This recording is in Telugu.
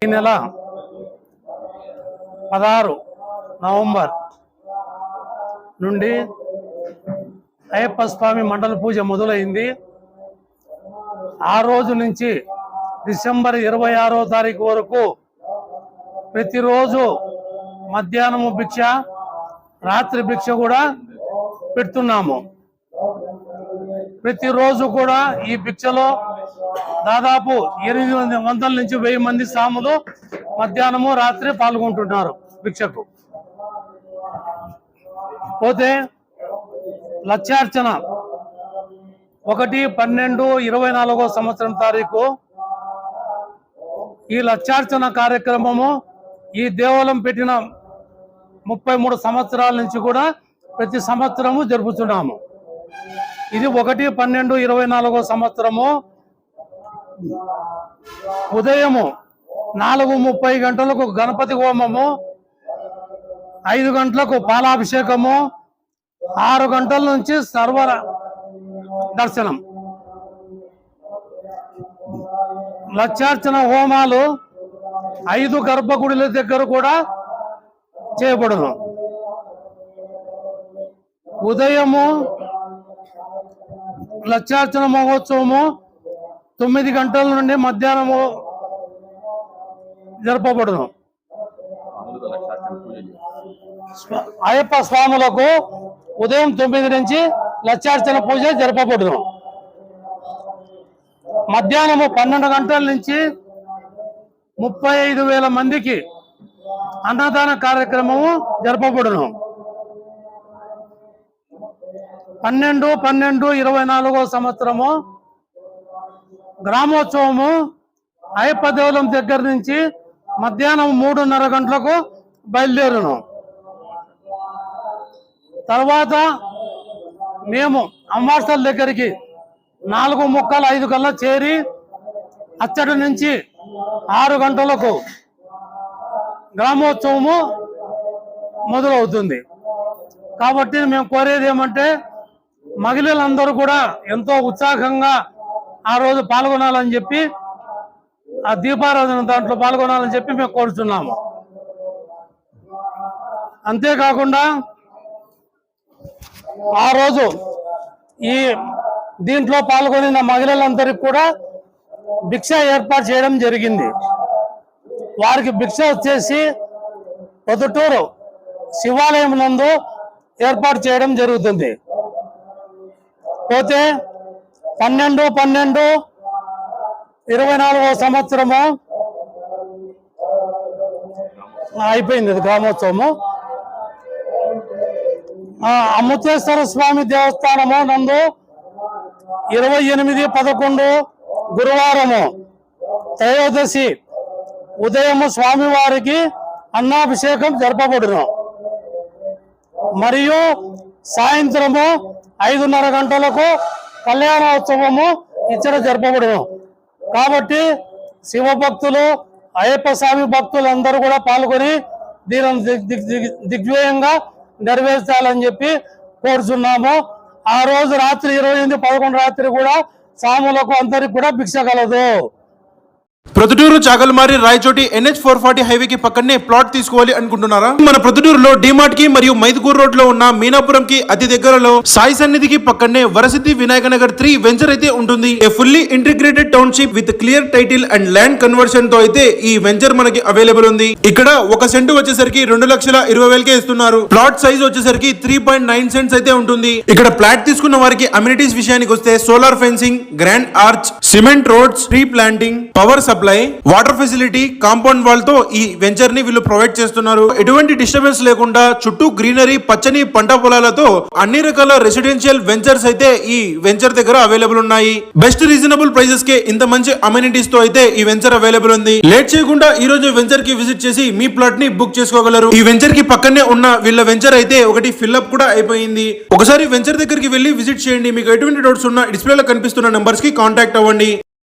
ఈ నెల 16 నవంబర్ నుండి అయ్యప్ప స్వామి మండల పూజ మొదలైంది. ఆ రోజు నుంచి డిసెంబర్ 26వ తారీఖు వరకు ప్రతిరోజు మధ్యాహ్నము భిక్ష, రాత్రి భిక్ష కూడా పెడుతున్నాము. ప్రతిరోజు కూడా ఈ భిక్షలో దాదాపు 800 నుంచి 1000 మంది స్వాములు మధ్యాహ్నము రాత్రి పాల్గొంటున్నారు భిక్షకు. పోతే లక్షార్చన 1/12/24వ సంవత్సరం తారీఖు ఈ లక్షార్చన కార్యక్రమము ఈ దేవాలయం పెట్టిన 33 సంవత్సరాల నుంచి కూడా ప్రతి సంవత్సరము జరుపుతున్నాము. ఇది 1/12/24వ సంవత్సరము ఉదయము 4:30 గంటలకు గణపతి హోమము, 5 గంటలకు పాలాభిషేకము, 6 గంటల నుంచి సర్వర దర్శనం. లక్షార్చన హోమాలు 5 గర్భగుడుల దగ్గర కూడా చేయబడును. ఉదయము లక్షార్చన మహోత్సవము 9 గంటల నుండి మధ్యాహ్నము జరపబడును. అయ్యప్ప స్వాములకు ఉదయం 9 నుంచి లక్షార్చన పూజ జరపబడును. మధ్యాహ్నము 12 గంటల నుంచి 35,000 మందికి అన్నదాన కార్యక్రమము జరపబడును. 12/12/24వ సంవత్సరము గ్రామోత్సవము అయ్యప్ప దేవాలయం దగ్గర నుంచి మధ్యాహ్నం 3:30 గంటలకు బయలుదేరును. తర్వాత మేము అమ్మార్సల దగ్గరికి 4:45 కల్లా చేరి అచ్చటి నుంచి 6 గంటలకు గ్రామోత్సవము మొదలవుతుంది. కాబట్టి మేము కోరేది ఏమంటే మహిళలందరూ కూడా ఎంతో ఉత్సాహంగా ఆ రోజు పాల్గొనాలని చెప్పి, ఆ దీపారాధన దాంట్లో పాల్గొనాలని చెప్పి మేము కోరుతున్నాము. అంతేకాకుండా ఆ రోజు ఈ దీంట్లో పాల్గొనిన మహిళలందరికీ కూడా భిక్ష ఏర్పాటు చేయడం జరిగింది. వారికి భిక్ష వచ్చేసి పొద్దుటూరు శివాలయం నందు ఏర్పాటు చేయడం జరుగుతుంది. పోతే 12/12/24వ సంవత్సరము అయిపోయింది గ్రామోత్సవము. అమృతేశ్వర స్వామి దేవస్థానము నందు 28/11 గురువారము త్రయోదశి ఉదయము స్వామివారికి అన్నాభిషేకం జరపబడును. మరియు సాయంత్రము 5:30 గంటలకు కళ్యాణోత్సవము ఇచ్చట జరపబడును. కాబట్టి శివభక్తులు, అయ్యప్ప స్వామి భక్తులు అందరూ కూడా పాల్గొని దీనిని దిగ్విజయంగా నెరవేర్చాలని చెప్పి కోరుచున్నాము. ఆ రోజు రాత్రి 28/11 రాత్రి కూడా స్వాములకు అందరికి కూడా భిక్ష కలదు. ప్రొద్దుటూరు చాగల్మారి రాయచోటి NH440 హైవేకి పక్కనే ప్లాట్ తీసుకోవాలి అనుకుంటున్నారా? మన ప్రొద్దుటూరులో డిమార్ట్ కి మరియు మైదుకూరు రోడ్ లో ఉన్న మీనాపురం కి అతి దగ్గరలో సాయి సన్నిధికి పక్కనే వరసిద్ధి వినాయక నగర్ 3 వెంచర్ అయితే ఉంటుంది. ఏ fully integrated township with clear title and land conversion తో అయితే ఈ వెంచర్ మనకి అవైలబుల్ ఉంది. ఇక్కడ 1 సెంటు వచ్చేసరికి 2,20,000కే ఇస్తున్నారు. ప్లాట్ సైజ్ వచ్చేసరికి 3.9 సెంట్స్ అయితే ఉంటుంది. ఇక్కడ ప్లాట్ తీసుకున్న వారికి అమ్యూనిటీస్ విషయానికి వస్తే solar fencing, grand arch, cement roads, tree planting, power supply, water facility, compound wall తో ఈ వెంచర్ ని వీళ్ళు ప్రొవైడ్ చేస్తున్నారు. ఎటువంటి డిస్టర్బెన్స్ లేకుండా చుట్టూ గ్రీనరీ, పచ్చని పంట పొలాలతో అన్ని రకాల రెసిడెన్షియల్ వెంచర్స్ అయితే ఈ వెంచర్ దగ్గర అవైలబుల్ ఉన్నాయి. బెస్ట్ రీజనబుల్ ప్రైజెస్ కే ఇంత మంచి అమ్యూనిటీస్ తో అయితే ఈ వెంచర్ అవైలబుల్ ఉంది. లేట్ చేయకుండా ఈ రోజు వెంచర్ కి విజిట్ చేసి మీ ప్లాట్ ని బుక్ చేసుకోగలరు. ఈ వెంచర్ కి పక్కనే ఉన్న వీళ్ళ వెంచర్ అయితే ఒకటి ఫిల్అప్ కూడా అయిపోయింది. ఒకసారి వెంచర్ దగ్గరికి వెళ్ళి విజిట్ చేయండి. మీకు ఎటువంటి డౌట్స్ ఉన్నా డిస్ప్లేలో కనిపిస్తున్న నంబర్స్ కి కాంటాక్ట్ అవ్వండి.